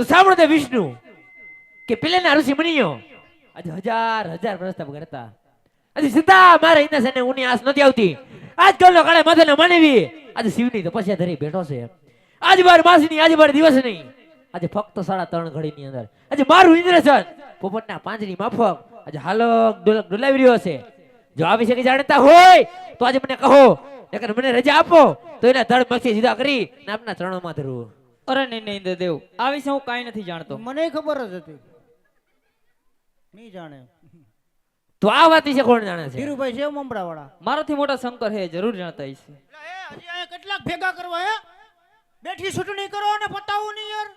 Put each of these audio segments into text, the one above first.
તો સાંભળો તે વિષ્ણુ કે પેલેના ઋષિ મુનિઓ આજે હજાર હજાર વર્ષ તપ કરતા આજે સીતા મારે ઇન્દ્રસેને ઉની આસ નથી આવતી. આજ કલ્લો કાળે માથે માનવી આજે શિવની તપસ્યા ધરી બેઠો છે. આજ બાર માસની આજ બાર દિવસ નહીં, આજે ફક્ત 3.5 ઘડીની અંદર આજે મારું ઇન્દ્રસન પોપટના પાંજરી માફક આજે હાલક ડોલક ડોલાવી રહ્યો છે. જો આ વિશે જાણતા હોય તો આજે મને કહો, નકર મને રજા આપો તો એના ધડ મક્ષી સીધા કરી ને આપના ચરણોમાં ધરું. અરે નહીં નહીં ઇન્દ્રદેવ, આ વિશે હું કાંઈ નથી જાણતો. મને ખબર જ હતી, નહીં જાણે તો આ વાત વિશે કોણ જાણે છે? ધીરુભાઈ છે મમરા વાળા. મારાથી મોટા શંકર હે, જરૂર જાણતા હશે. હજી આ કેટલાક ભેગા કરવા હે? બેઠી છૂટણી કરો અને પતાવું નહીં યાર.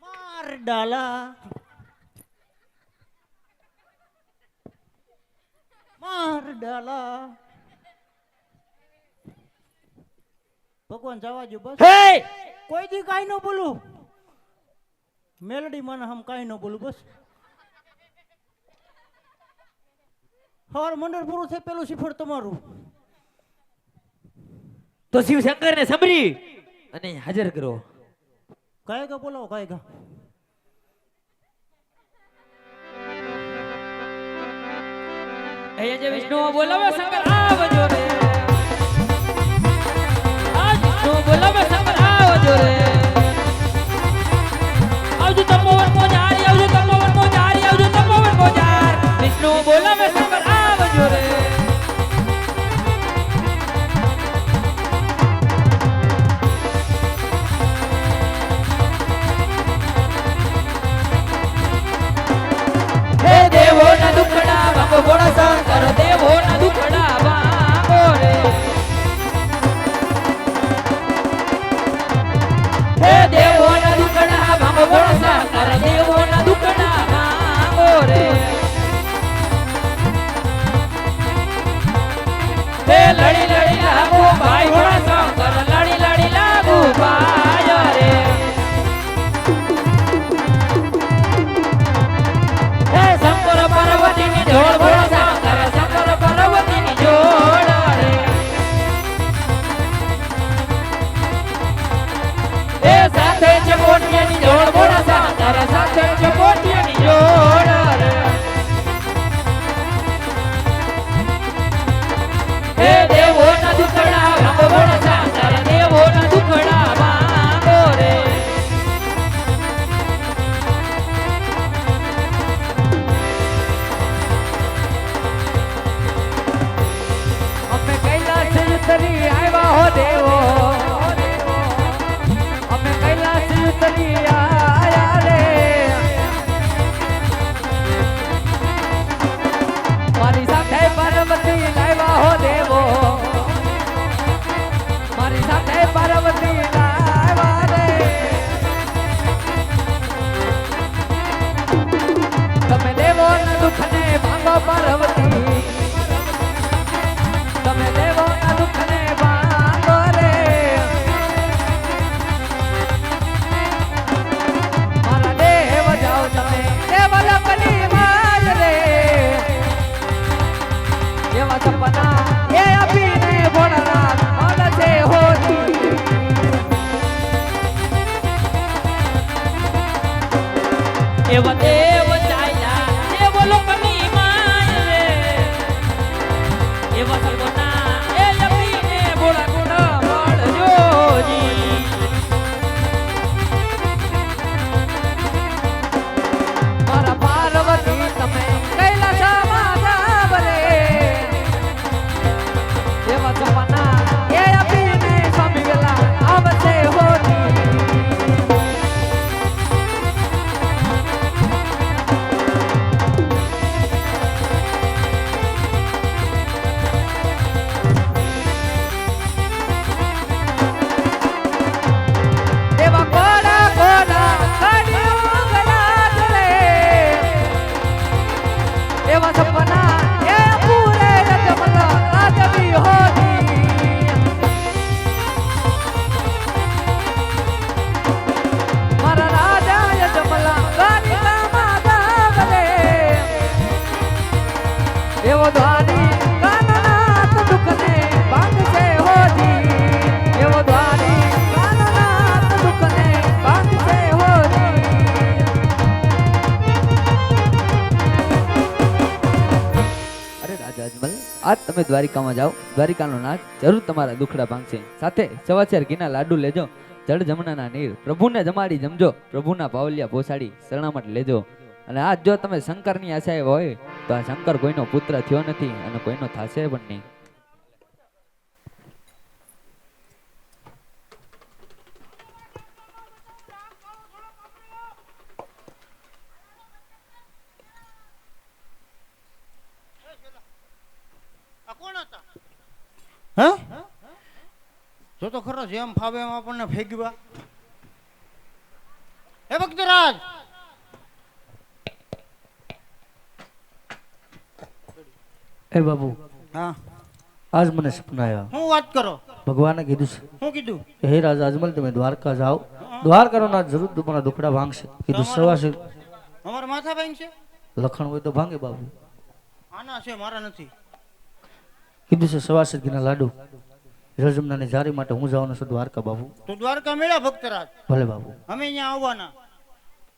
માર ડાલા માર ડાલા. ભગવાન જવા જો બસ. કોઈ દી કાઈ ન બોલું, મેલડી મને હમ કાઈ ન બોલું બસ. હવાર મંડળ પૂરું થાય પેલું સિફળ તમારું. તો શિવ શંકર ને સંભરી અને હાજર કરો. કાયગા બોલાવો કાયગા. અહીંયા જે વિષ્ણુ બોલાવે શંકર આવજો રે. આ વિષ્ણુ બોલાવે શંકર આવજો રે. આવજો તપોવન મોજારી, આવજો તપોવન મોજારી, આવજો તપોવન મોજાર. વિષ્ણુ બોલાવે શંકર આવજો રે. હે દેવો ના દુખડા બાપો બોળા શંકર, દેવો ના દુખડા બાપો રે. હે દેવો ના દુખડા બાપો બોળા શંકર, દેવો ના દુખડા બાપો રે. હે લડી લડી લાગુ ભાઈ બોળા શંકર, લડી લડી લાગુ ભાઈ રે. હે શંકર પાર્વતીની જોડ બોળા શંકર, શંકર પાર્વતીની જોડ રે. હે સાથે છે મોટિયાની જોડ બોળા શંકર, સાથે છે મોટિયાની જોડ રે. હે દેવો ના દુખડા ભાંગો બોળા શંકર, દેવો ના દુખડા ભાંગો રે. અમે કૈલાસ ઉતરી આવ્યા હો દેવો, અમે કૈલાસ ઉતરી આયા રે. મારી સાથે પાર્વતી લાવ્યા હો દેવો, મારી સાથે પાર્વતી લાવ્યા રે. તમે દેવો ના દુઃખને ભાંગો પાર્વતી, તમે દેવો ના દુઃખને ભાંગો રે. મારા દેવ જાઓ તમે દેવલોકની માલ રે. એવા સપના એ આપીને ભોળાનાથ મળશે હોતી. એવા દેવ ચાલ્યા દેવલોકની માલ રે. એવા સપના એ આપીને ભોળા ગુણ મળજોજી. મારા પાર્વતી તમે કૈલાસમાં જાવ રે. એવા સપના એ આપીને સ્વામી વેલા આવશે હોતી. આજ તમે દ્વારિકામાં જાઓ, દ્વારિકાનો નાથ જરૂર તમારા દુખડા ભાંગશે. સાથે સવાચાર ઘીના લાડુ લેજો, જળ જમનાના નીર પ્રભુને જમાડી જમજો, પ્રભુના પાવલિયા પોસાડી શરણામત લેજો. અને આજ જો તમે શંકરની આશાએ હોય તો આ શંકર કોઈનો પુત્ર થયો નથી અને કોઈનો થાશે પણ નહીં. આ કોણ હતા? હે? જો તો ખરો જેમ ફાવે એમ આપણને ફેંકવા. હે ભક્તરાજ, એ બાબુ, હા આજ મને સપના આવ્યા. હું વાત કરો? ભગવાને કીધું છે હું કીધું? કે હે રાજા અજમલ, તમે દ્વારકા જાઓ, દ્વારકાનો નાથ જરૂર તમારા દુખડા ભાંગશે. કીધું સવાશે અમારા માથા ભાંગ છે? લખણ હોય તો ભાંગે બાબુ. આના છે, મારા નથી. કીધું છે સવાશે ઘીના લાડુ જળજમનાની જારી માટે હું જવાનો છું દ્વારકા બાબુ. તો દ્વારકા મેળા ભક્તરાજ, ભલે બાબુ. અમે અહીંયા આવવાના.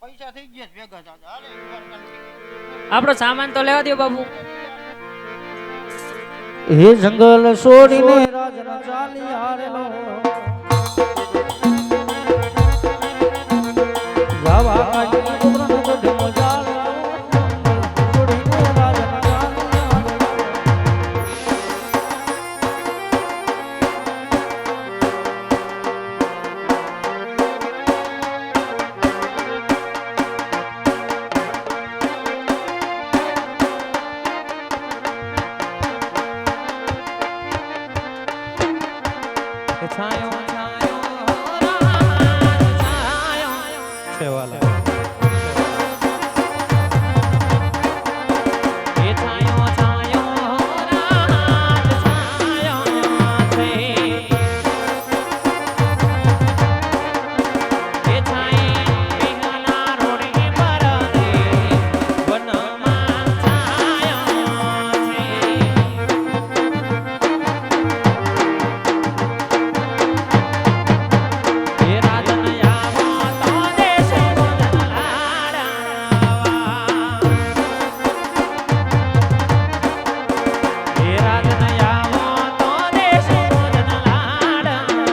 પૈસા થઈ ગયા છે ભેગા થતા. હાલે દ્વારકાની ટિકિટ. આપણો સામાન તો લેવા દો બાબુ. હે જંગલ છોડીને રાજના ચાલી હારેલો જાવા કાઢી ઉમરનો ગઢનો જાળ છોડીને રાજના ચાલી હારેલો. છાયો છાયો રાત છાયો છેવાલા એ છાયો છાયો રાત છાયો છે એ છાયે વિહના રોડે પર દે વનમાં છાયો છે એ રાજન આવો તો દેશે વદન લાડાવા એ રાજન આવો તો દેશે વદન લાડાવા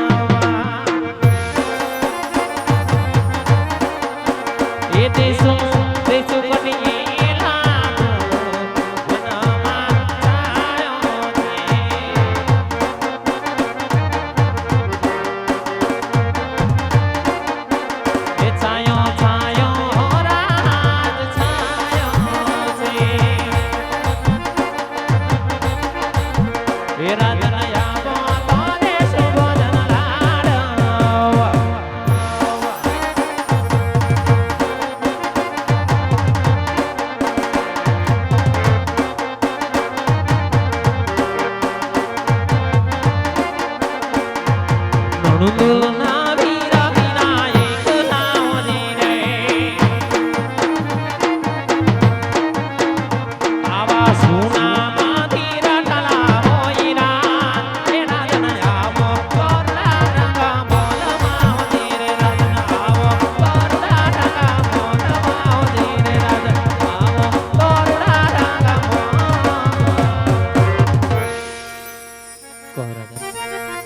એ દેશો દેશો કટીએ લાડો વનમાં છાયો છે એ છાયો છાયો રાત છાયો છે એ રાજન આવો તો દેશે વદન લાડવા નણુદુલના વીરા વિનાયક નાવજી રે આવા સુનામાંથી રટલા હોઈરા એ રાજન આવો કોરડા રંગા મોલમાવજી રે રાજન આવો કોરડા રંગા મોલમાવજી રે રાજન આવો કોરડા રંગા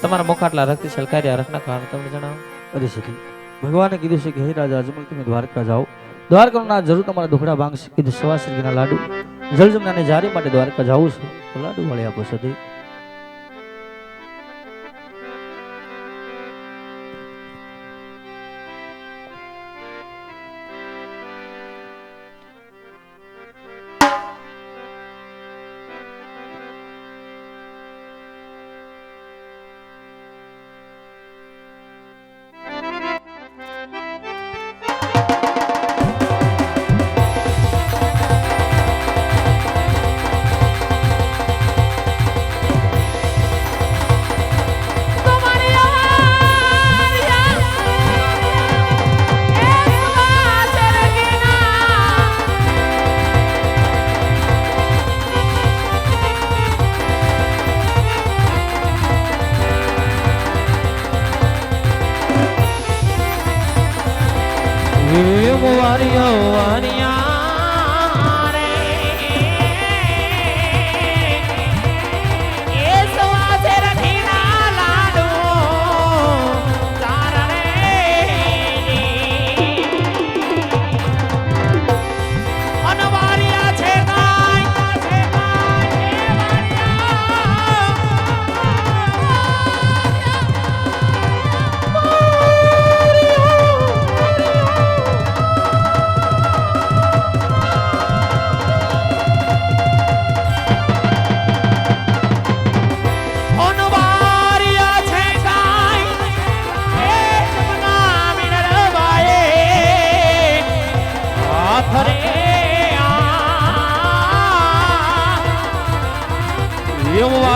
તમારા મુખાટલા રક્તિશલ કાર્ય રખના કારણ તમને જણાવો. અરે સખી, ભગવાને કીધું છે કે હે રાજા અજમલ, તમે દ્વારકા જાઓ, દ્વારકાનો નાથ જરૂર તમારા દુખડા ભાંગશે. કીધું સવાશે ઘીના લાડુ જળજમનાની જારી માટે દ્વારકા જાવું છે તો લાડુ વાળી આપો સદી.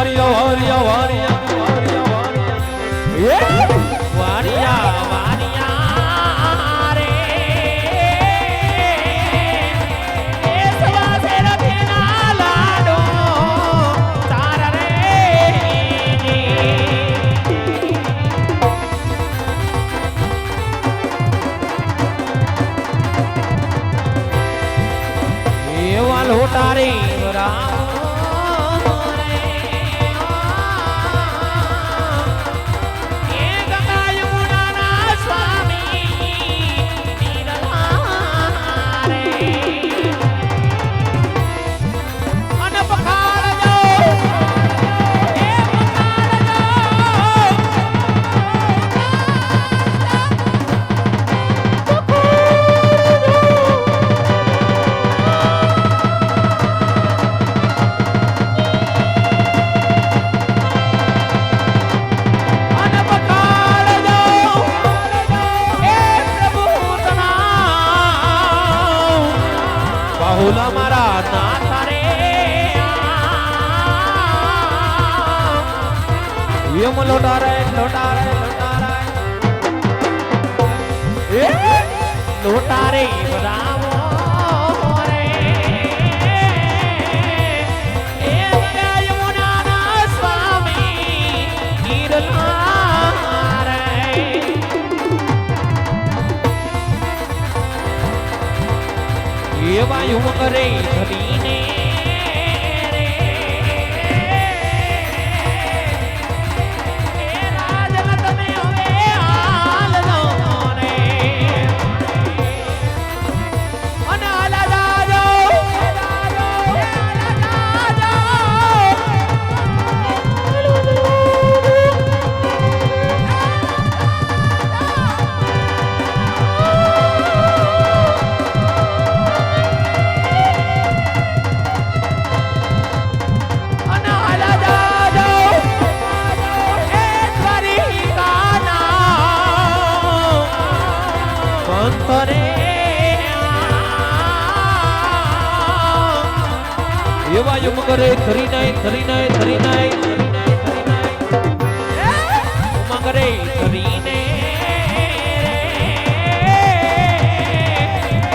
વારિયા વારિયા વારિયા વારિયા વારિયા રે એ સવા ફેર ભીના લાડો તારા રે એવા લોટા રે રામ રે એ ગંગા યમુનાના સ્વામી નીરલા રે અન પખાળજો એ બાહુલા મારા નાથ રે યમ લોટા રે લોટા રે લોટા રે એ લોટા રે રામો રે એ ગંગા યમુનાના સ્વામી નીરલા રે એવા યુવક રે ધરીને રે એ રાજન તમે હવે હાલજો રે અને હાલા જાજો એવા યુમ કરે ધરી નાય ધરી નાય ધરી નાય ઉમંગ રે ધરીને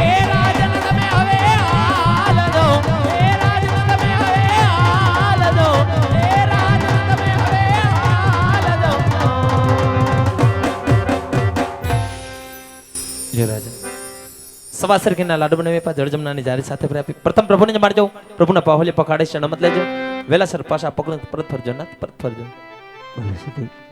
એ રાજન તમે હવે હાલજો એ રાજન તમે હવે હાલજો એ રાજન તમે હવે હાલજો જય રાજા સવાસર ઘીના લાડુ બનાવી પા જળ જમનાની જારી સાથે પ્રથમ પ્રભુને જમાડજો પ્રભુના પાહોલે પખાડે છે નમત લેજો વેલાસર પાછા પકડ પરત ફરજો ના પરત ફરજો ભલે સતી